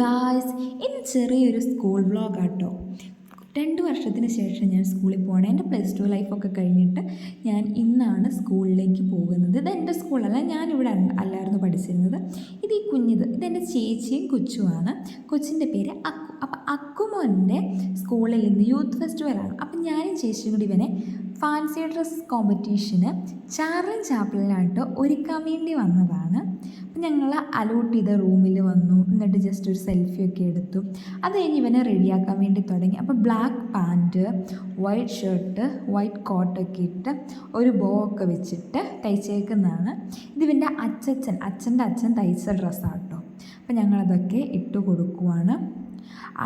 Guys, ഇന്ന് ചെറിയൊരു school വ്ളോഗാട്ടോ. 2 വർഷത്തിന് ശേഷം ഞാൻ സ്കൂളിൽ പോകണം. എൻ്റെ +2 ലൈഫൊക്കെ കഴിഞ്ഞിട്ട് ഞാൻ ഇന്നാണ് സ്കൂളിലേക്ക് പോകുന്നത്. ഇതെൻ്റെ സ്കൂളല്ല, ഞാനിവിടെ അല്ലായിരുന്നു പഠിച്ചിരുന്നത്. ഇത് ഈ കുഞ്ഞിത് ഇതെൻ്റെ ചേച്ചിയും കൊച്ചുമാണ്. കൊച്ചിൻ്റെ പേര് അക്കു. അപ്പം അക്കുമോൻ്റെ സ്കൂളിൽ ഇന്ന് യൂത്ത് ഫെസ്റ്റിവലാണ്. അപ്പം ഞാനും ചേച്ചിയും കൂടി ഇവനെ ഫാൻസി ഡ്രസ് കോമ്പറ്റീഷന് ചാർലി ചാപ്പിളിനായിട്ട് ഒരുക്കാൻ വേണ്ടി വന്നതാണ്. അപ്പം ഞങ്ങൾ അലോട്ട് ചെയ്ത റൂമിൽ വന്നു. എന്നിട്ട് ജസ്റ്റ് ഒരു സെൽഫിയൊക്കെ എടുത്തു. അത് കഴിഞ്ഞ് ഇവനെ റെഡിയാക്കാൻ വേണ്ടി തുടങ്ങി. അപ്പോൾ black pant, white shirt, white കോട്ടൊക്കെ ഇട്ട് ഒരു ബോ ഒക്കെ വെച്ചിട്ട് തയ്ച്ചേക്കുന്നതാണ്. ഇതിവൻ്റെ അച്ഛൻ്റെ അച്ഛൻ തയ്ച്ച ഡ്രസ്സാണ് കേട്ടോ. അപ്പം ഞങ്ങളതൊക്കെ ഇട്ട് കൊടുക്കുവാണ്.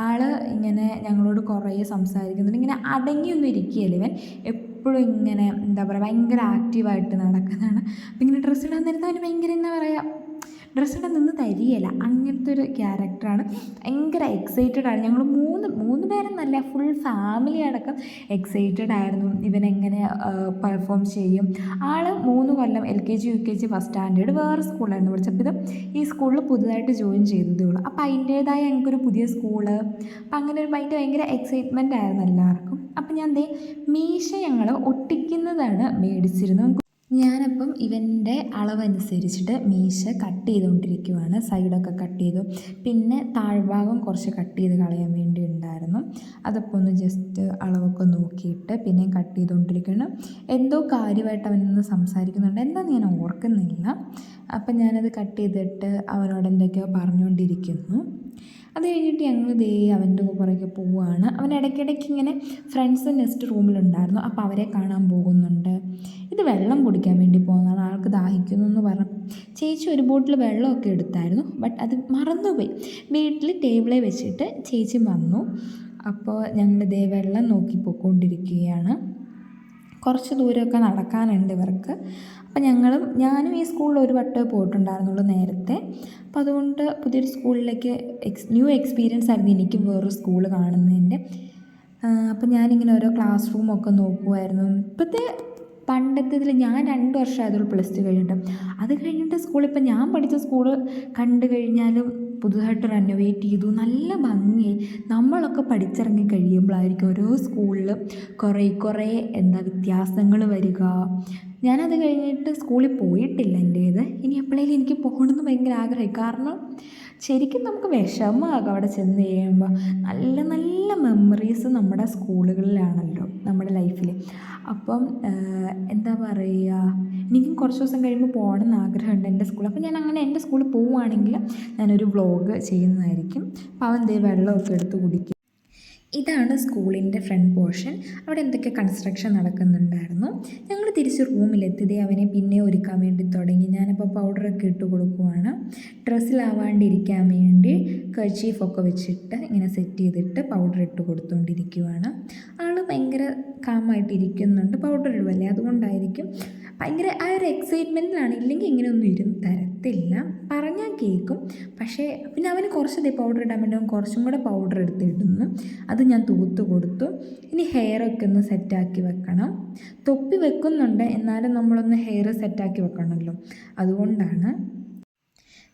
ആൾ ഇങ്ങനെ ഞങ്ങളോട് കുറേ സംസാരിക്കുന്നുണ്ട്. ഇങ്ങനെ അടങ്ങിയൊന്നും ഇരിക്കുകയല്ല ഇവൻ, എപ്പോഴും ഇങ്ങനെ എന്താ പറയുക, ഭയങ്കര ആക്റ്റീവായിട്ട് നടക്കുന്നതാണ്. അപ്പം ഇങ്ങനെ ഡ്രസ്സ് ഇടാൻ നേരത്തെ അവന് ഭയങ്കര എന്താ പറയുക, ഡ്രസ്സ് ഇടാൻ നിന്ന് തരികയില്ല. അങ്ങനത്തെ ഒരു ക്യാരക്ടറാണ്. ഭയങ്കര എക്സൈറ്റഡ് ആണ്. ഞങ്ങൾ മൂന്ന് പേരെന്നല്ല, ഫുൾ ഫാമിലി അടക്കം എക്സൈറ്റഡ് ആയിരുന്നു ഇവനെങ്ങനെ പെർഫോം ചെയ്യും. ആൾ 3 കൊല്ലം LKG UKG ഫസ്റ്റ് സ്റ്റാൻഡേർഡ് വേറെ സ്കൂളായിരുന്നു പഠിച്ചപ്പോൾ ഇത് ഈ സ്കൂളിൽ പുതുതായിട്ട് ജോയിൻ ചെയ്തതേ ഉള്ളൂ. അപ്പോൾ അതിൻ്റേതായ ഞങ്ങൾക്കൊരു പുതിയ സ്കൂള്, അപ്പം അങ്ങനെ ഒരു ഭയങ്കര എക്സൈറ്റ്മെൻ്റ് ആയിരുന്നു എല്ലാവർക്കും. അപ്പം ഞാൻ മീശ ഞങ്ങൾ ഒട്ടിക്കുന്നതാണ് മേടിച്ചിരുന്നത്. ഞാനപ്പം ഇവൻ്റെ അളവനുസരിച്ചിട്ട് മീശ കട്ട് ചെയ്തുകൊണ്ടിരിക്കുവാണ്. സൈഡൊക്കെ കട്ട് ചെയ്തു. പിന്നെ താഴ്ഭാഗം കുറച്ച് കട്ട് ചെയ്ത് കളയാൻ വേണ്ടി ഉണ്ടായിരുന്നു. അതപ്പോൾ ഒന്ന് ജസ്റ്റ് അളവൊക്കെ നോക്കിയിട്ട് പിന്നെ കട്ട് ചെയ്തുകൊണ്ടിരിക്കുകയാണ്. എന്തോ കാര്യമായിട്ട് അവനൊന്ന് സംസാരിക്കുന്നുണ്ട്, എന്താണെന്ന് ഞാൻ ഓർക്കുന്നില്ല. അപ്പം ഞാനത് കട്ട് ചെയ്തിട്ട് അവനോട് എന്തൊക്കെയോ പറഞ്ഞുകൊണ്ടിരിക്കുന്നു. അത് കഴിഞ്ഞിട്ട് ഞങ്ങൾ അവൻ്റെ പുറകെ പോവുകയാണ്. അവൻ ഇടയ്ക്കിടയ്ക്ക് ഇങ്ങനെ ഫ്രണ്ട്സ് നെക്സ്റ്റ് റൂമിലുണ്ടായിരുന്നു, അപ്പോൾ അവരെ കാണാൻ പോകുന്നുണ്ട്. ഇത് വെള്ളം കുടിക്കാൻ വേണ്ടി പോകുന്നതാണ്. ആൾക്ക് ദാഹിക്കുന്നു എന്ന് പറഞ്ഞു. ചേച്ചി ഒരു ബോട്ടിൽ വെള്ളമൊക്കെ എടുത്തായിരുന്നു, ബട്ട് അത് മറന്നുപോയി. വീട്ടിൽ ടേബിളിൽ വെച്ചിട്ട് ചേച്ചി വന്നു. അപ്പോൾ ഞങ്ങൾ വെള്ളം നോക്കി പോയിക്കൊണ്ടിരിക്കുകയാണ്. കുറച്ച് ദൂരമൊക്കെ നടക്കാനുണ്ട് ഇവർക്ക്. അപ്പം ഞാനും ഈ സ്കൂളിൽ ഒരു വട്ടമേ പോയിട്ടുണ്ടായിരുന്നുള്ളൂ നേരത്തെ. അപ്പം അതുകൊണ്ട് പുതിയൊരു സ്കൂളിലേക്ക് ന്യൂ എക്സ്പീരിയൻസ് ആയിരുന്നു എനിക്ക് വേറൊരു സ്കൂൾ കാണുന്നതിൻ്റെ. അപ്പം ഞാനിങ്ങനെ ഓരോ ക്ലാസ് റൂമൊക്കെ നോക്കുമായിരുന്നു. പണ്ടത്തേതിൽ ഞാൻ 2 വർഷമായതുള്ളൂ +2 കഴിഞ്ഞിട്ട്. അത് കഴിഞ്ഞിട്ട് സ്കൂളിപ്പോൾ ഞാൻ പഠിച്ച സ്കൂൾ കണ്ടു കഴിഞ്ഞാലും പുതുതായിട്ട് റെനോവേറ്റ് ചെയ്തു, നല്ല ഭംഗിയായി. നമ്മളൊക്കെ പഠിച്ചിറങ്ങി കഴിയുമ്പോഴായിരിക്കും ഓരോ സ്കൂളിൽ കുറേ വ്യത്യാസങ്ങൾ വരിക. ഞാനത് കഴിഞ്ഞിട്ട് സ്കൂളിൽ പോയിട്ടില്ല എൻ്റേത്. ഇനി എപ്പോഴേലും എനിക്ക് പോകണമെന്ന് ഭയങ്കര ആഗ്രഹമായി. കാരണം ശരിക്കും നമുക്ക് വിഷമമാകും അവിടെ ചെന്ന് കഴിയുമ്പോൾ. നല്ല നല്ല മെമ്മറീസ് നമ്മുടെ സ്കൂളുകളിലാണല്ലോ നമ്മുടെ ലൈഫിൽ. അപ്പം എന്താ പറയുക, എനിക്കും കുറച്ച് ദിവസം കഴിയുമ്പോൾ പോകണം എന്ന് ആഗ്രഹമുണ്ട് എൻ്റെ സ്കൂളിൽ. അപ്പം ഞാൻ അങ്ങനെ എൻ്റെ സ്കൂളിൽ പോവുകയാണെങ്കിൽ ഞാനൊരു വ്ളോഗ് ചെയ്യുന്നതായിരിക്കും. അപ്പോൾ അവൻ വെള്ളമൊക്കെ എടുത്ത് കുടിക്കും. ഇതാണ് സ്കൂളിൻ്റെ ഫ്രണ്ട് പോർഷൻ. അവിടെ എന്തൊക്കെ കൺസ്ട്രക്ഷൻ നടക്കുന്നുണ്ടായിരുന്നു. ഞങ്ങൾ തിരിച്ച് റൂമിലെത്തി. അവനെ പിന്നെ ഒരുക്കാൻ വേണ്ടി തുടങ്ങി. ഞാനപ്പോൾ പൗഡറൊക്കെ ഇട്ട് കൊടുക്കുവാണ്. ഡ്രസ്സിലാവാണ്ടിരിക്കാൻ വേണ്ടി കർച്ചീഫൊക്കെ വെച്ചിട്ട് ഇങ്ങനെ സെറ്റ് ചെയ്തിട്ട് പൗഡർ ഇട്ട് കൊടുത്തുകൊണ്ടിരിക്കുവാണ്. ആൾ ഭയങ്കര കാമായിട്ടിരിക്കുന്നുണ്ട്. പൗഡർ ഇടുവല്ലേ, അതുകൊണ്ടായിരിക്കും ഭയങ്കര ആ ഒരു എക്സൈറ്റ്മെൻറ്റിലാണ്. ഇല്ലെങ്കിൽ ഇങ്ങനെയൊന്നും ഇരുന്ന് തരത്തില്ല, പറഞ്ഞാൽ കേൾക്കും. പക്ഷേ പിന്നെ അവന് കുറച്ച് പൗഡർ ഇടാൻ വേണ്ടി അവൻ കുറച്ചും കൂടെ പൗഡർ എടുത്തിടുന്നു. അത് ഞാൻ തൂത്ത് കൊടുത്തു. ഇനി ഹെയറൊക്കെ ഒന്ന് സെറ്റാക്കി വെക്കണം. തൊപ്പി വെക്കുന്നുണ്ട്, എന്നാലും നമ്മളൊന്ന് ഹെയർ സെറ്റാക്കി വെക്കണമല്ലോ, അതുകൊണ്ടാണ്.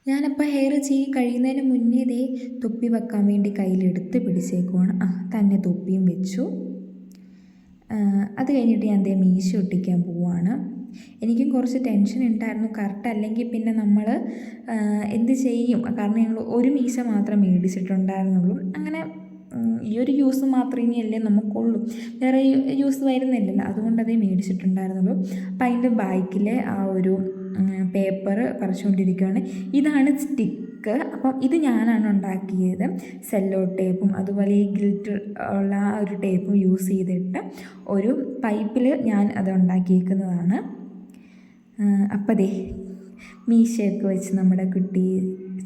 ഞാനപ്പോൾ ഹെയർ കഴിയുന്നതിന് മുന്നേ തൊപ്പി വെക്കാൻ വേണ്ടി കയ്യിലെടുത്ത് പിടിച്ചേക്കുവാണ്. തന്നെ തൊപ്പിയും വെച്ചു. അത് കഴിഞ്ഞിട്ട് ഞാൻ മീശ ഒട്ടിക്കാൻ പോവുകയാണ്. എനിക്കും കുറച്ച് ടെൻഷൻ ഉണ്ടായിരുന്നു. കറക്റ്റ് അല്ലെങ്കിൽ പിന്നെ നമ്മൾ എന്ത് ചെയ്യും? കാരണം ഞങ്ങൾ ഒരു മീശ മാത്രം മേടിച്ചിട്ടുണ്ടായിരുന്നുള്ളൂ. അങ്ങനെ ഈ ഒരു യൂസ് മാത്രമേ ഇനിയല്ലേ നമുക്കുള്ളൂ, വേറെ യൂസ് വരുന്നില്ലല്ലോ, അതുകൊണ്ടതേ മേടിച്ചിട്ടുണ്ടായിരുന്നുള്ളൂ. അപ്പം അതിൻ്റെ ബാക്കിലെ ആ ഒരു പേപ്പർ പറിച്ചുകൊണ്ടിരിക്കുകയാണ്. ഇതാണ് സ്റ്റിക്ക്. അപ്പം ഇത് ഞാനാണ് ഉണ്ടാക്കിയത്. സെല്ലോ ടേപ്പും അതുപോലെ ഈ ഗിൽറ്റ് ഉള്ള ആ ഒരു ടേപ്പും യൂസ് ചെയ്തിട്ട് ഒരു പൈപ്പിൽ ഞാൻ അത് ഉണ്ടാക്കിയിരിക്കുന്നതാണ്. അപ്പം മീശയൊക്കെ വെച്ച് നമ്മുടെ കുട്ടി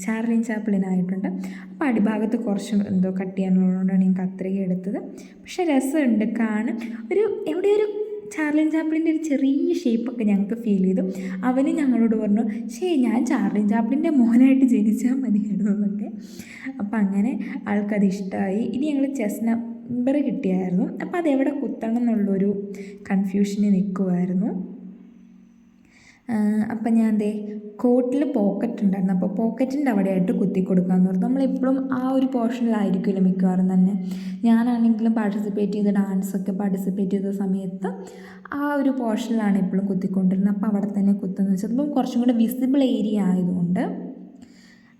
ചാർലി ചാപ്ലിനായിട്ടുണ്ട്. അപ്പോൾ അടിഭാഗത്ത് കുറച്ച് എന്തോ കട്ട് ചെയ്യാനുള്ളതുകൊണ്ടാണ് ഞാൻ കത്രിക എടുത്തത്. പക്ഷേ രസമുണ്ട് കാണാൻ. എവിടെയൊരു ചാർലി ചാപ്ലിൻ്റെ ഒരു ചെറിയ ഷേപ്പൊക്കെ ഞങ്ങൾക്ക് ഫീൽ ചെയ്തു. അവന് ഞങ്ങളോട് പറഞ്ഞു, ഞാൻ ചാർലി ചാപ്ലിൻ്റെ മോനായിട്ട് ജനിച്ചാൽ മതിയായിരുന്നു എന്നൊക്കെ. അപ്പം അങ്ങനെ ആൾക്കത് ഇഷ്ടമായി. ഇനി ഞങ്ങൾ ചെസ് നമ്പർ കിട്ടിയായിരുന്നു. അപ്പോൾ അതെവിടെ കുത്തണം എന്നുള്ളൊരു കൺഫ്യൂഷനിൽ നിൽക്കുമായിരുന്നു. അപ്പം ഞാൻ ദേ കോട്ടിൽ പോക്കറ്റ് ഉണ്ടായിരുന്നു, അപ്പോൾ പോക്കറ്റിൻ്റെ അവിടെയായിട്ട് കുത്തി കൊടുക്കാമെന്ന് പറഞ്ഞു. നമ്മളെപ്പോഴും ആ ഒരു പോർഷനിലായിരിക്കുമല്ലോ മിക്കവാറും തന്നെ. ഞാനാണെങ്കിലും ഡാൻസൊക്കെ പാർട്ടിസിപ്പേറ്റ് ചെയ്ത സമയത്ത് ആ ഒരു പോർഷനിലാണ് എപ്പോഴും കുത്തിക്കൊണ്ടിരുന്നത്. അപ്പോൾ അവിടെ തന്നെ കുത്തുന്നു വെച്ചാൽ അപ്പം കുറച്ചും കൂടെ വിസിബിൾ ഏരിയ ആയതുകൊണ്ട്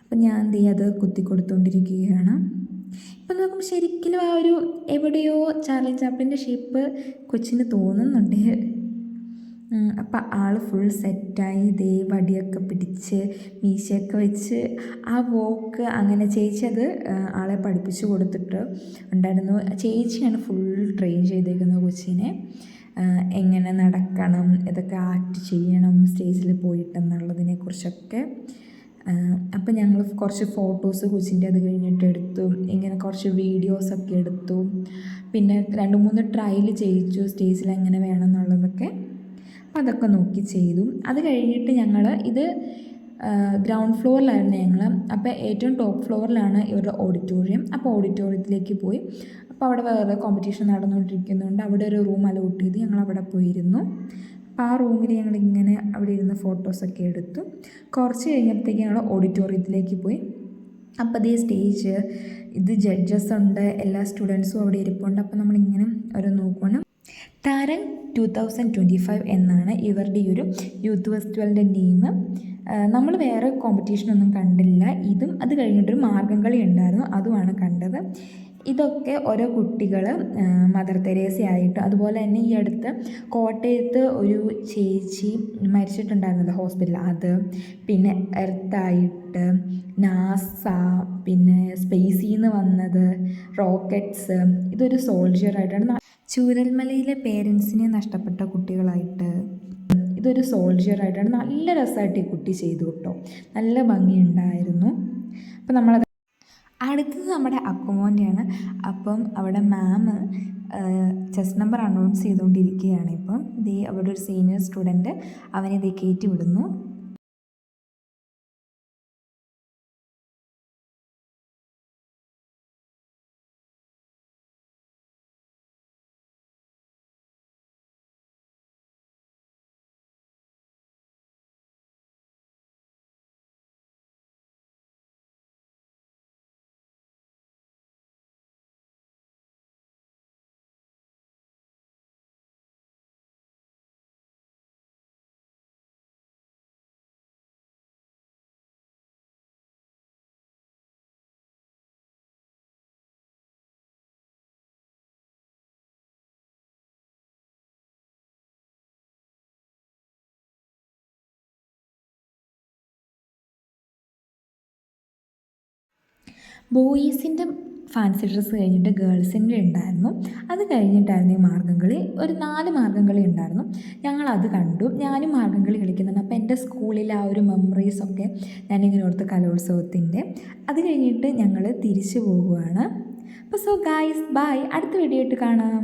അപ്പം ഞാൻ എന്ത് ചെയ്യും, അത് കുത്തി കൊടുത്തുകൊണ്ടിരിക്കുകയാണ്. ഇപ്പം നോക്കുമ്പോൾ ശരിക്കും ആ ഒരു എവിടെയോ ചാർലി ചാപ്ലിൻ്റെ ഷേപ്പ് കൊച്ചിന് തോന്നുന്നുണ്ട്. അപ്പം ആൾ ഫുൾ സെറ്റായി ദേ വടിയൊക്കെ പിടിച്ച് മീശയൊക്കെ വെച്ച് ആ വോക്ക് അങ്ങനെ ചേച്ചി അത് ആളെ പഠിപ്പിച്ചു കൊടുത്തിട്ട് ഉണ്ടായിരുന്നു. ചേച്ചിയാണ് ഫുൾ ട്രെയിൻ ചെയ്തേക്കുന്നത് കൊച്ചിനെ, എങ്ങനെ നടക്കണം, ഇതൊക്കെ ആക്ട് ചെയ്യണം സ്റ്റേജിൽ പോയിട്ടെന്നുള്ളതിനെക്കുറിച്ചൊക്കെ. അപ്പം ഞങ്ങൾ കുറച്ച് ഫോട്ടോസ് കൊച്ചിൻ്റെ അത് കഴിഞ്ഞിട്ട് എടുത്തു, ഇങ്ങനെ കുറച്ച് വീഡിയോസൊക്കെ എടുത്തു, പിന്നെ 2-3 ട്രയൽ ചെയ്യിച്ചു സ്റ്റേജിൽ എങ്ങനെ വേണം എന്നുള്ളതൊക്കെ. അതൊക്കെ നോക്കി ചെയ്തു. അത് കഴിഞ്ഞിട്ട് ഞങ്ങൾ ഇത് ഗ്രൗണ്ട് ഫ്ലോറിലായിരുന്നു ഞങ്ങൾ. അപ്പോൾ ഏറ്റവും ടോപ്പ് ഫ്ലോറിലാണ് ഇവരുടെ ഓഡിറ്റോറിയം. അപ്പോൾ ഓഡിറ്റോറിയത്തിലേക്ക് പോയി. അപ്പോൾ അവിടെ വേറെ കോമ്പറ്റീഷൻ നടന്നുകൊണ്ടിരിക്കുന്നുണ്ട്. അവിടെ ഒരു റൂം അലോട്ട് ചെയ്ത് ഞങ്ങൾ അവിടെ പോയിരുന്നു. അപ്പോൾ ആ റൂമിൽ ഞങ്ങളിങ്ങനെ അവിടെ ഇരുന്ന് ഫോട്ടോസൊക്കെ എടുത്തു. കുറച്ച് കഴിഞ്ഞപ്പോഴത്തേക്ക് ഞങ്ങൾ ഓഡിറ്റോറിയത്തിലേക്ക് പോയി. അപ്പോൾ അതേ സ്റ്റേജ്, ഇത് ജഡ്ജസ് ഉണ്ട്, എല്ലാ സ്റ്റുഡൻസും അവിടെ ഇരിപ്പുണ്ട്. അപ്പോൾ നമ്മളിങ്ങനെ ഓരോ നോക്കുകയാണ്. താരൻ 2025 എന്നാണ് ഇവരുടെ ഈ ഒരു യൂത്ത് ഫെസ്റ്റിവലിൻ്റെ നെയിം. നമ്മൾ വേറെ കോമ്പറ്റീഷനൊന്നും കണ്ടില്ല. ഇതും അത് കഴിഞ്ഞിട്ടൊരു മാർഗ്ഗംകളി ഉണ്ടായിരുന്നു, അതുമാണ് കണ്ടത്. ഇതൊക്കെ ഓരോ കുട്ടികൾ മദർ തെരേസയായിട്ട്, അതുപോലെ തന്നെ ഈ അടുത്ത് കോട്ടയത്ത് ഒരു ചേച്ചി മരിച്ചിട്ടുണ്ടായിരുന്നല്ലോ ഹോസ്പിറ്റലിൽ, അത്, പിന്നെ എർത്തായിട്ട്, നാസ, പിന്നെ സ്പേസിൽ നിന്ന് വന്നത്, റോക്കറ്റ്സ്, ഇതൊരു സോൾജിയറായിട്ടാണ്. ചൂരൽമലയിലെ പേരൻസിനെ നഷ്ടപ്പെട്ട കുട്ടികളായിട്ട്, ഇതൊരു സോൾജിയറായിട്ടാണ്. നല്ല രസമായിട്ട് ഈ കുട്ടി ചെയ്തു കേട്ടോ, നല്ല ഭംഗിയുണ്ടായിരുന്നു. അപ്പം നമ്മളത് അടുത്തത് നമ്മുടെ അക്കുമോൻ്റെയാണ്. അപ്പം അവിടെ മാം ചെസ് നമ്പർ അനൗൺസ് ചെയ്തുകൊണ്ടിരിക്കുകയാണ്. ഇപ്പം ദേ അവിടെ ഒരു സീനിയർ സ്റ്റുഡൻറ്റ് അവനെ ദേ കയറ്റി വിടുന്നു. ബോയ്സിൻ്റെ ഫാൻസി ഡ്രസ്സ് കഴിഞ്ഞിട്ട് ഗേൾസിൻ്റെ ഉണ്ടായിരുന്നു. അത് കഴിഞ്ഞിട്ടായിരുന്നു ഈ മാർഗ്ഗംകളി. ഒരു 4 മാർഗ്ഗംകളി ഉണ്ടായിരുന്നു. ഞങ്ങളത് കണ്ടു. ഞാനും മാർഗ്ഗംകളി കളിക്കുന്നുണ്ട്. അപ്പോൾ എൻ്റെ സ്കൂളിലെ ആ ഒരു മെമ്മറീസൊക്കെ ഞാനിങ്ങനെ ഓർത്ത് കലോത്സവത്തിൻ്റെ. അത് കഴിഞ്ഞിട്ട് ഞങ്ങൾ തിരിച്ചു പോകുകയാണ്. അപ്പോൾ സോ ഗായ്സ് ബൈ, അടുത്ത വീഡിയോ ആയിട്ട് കാണാം.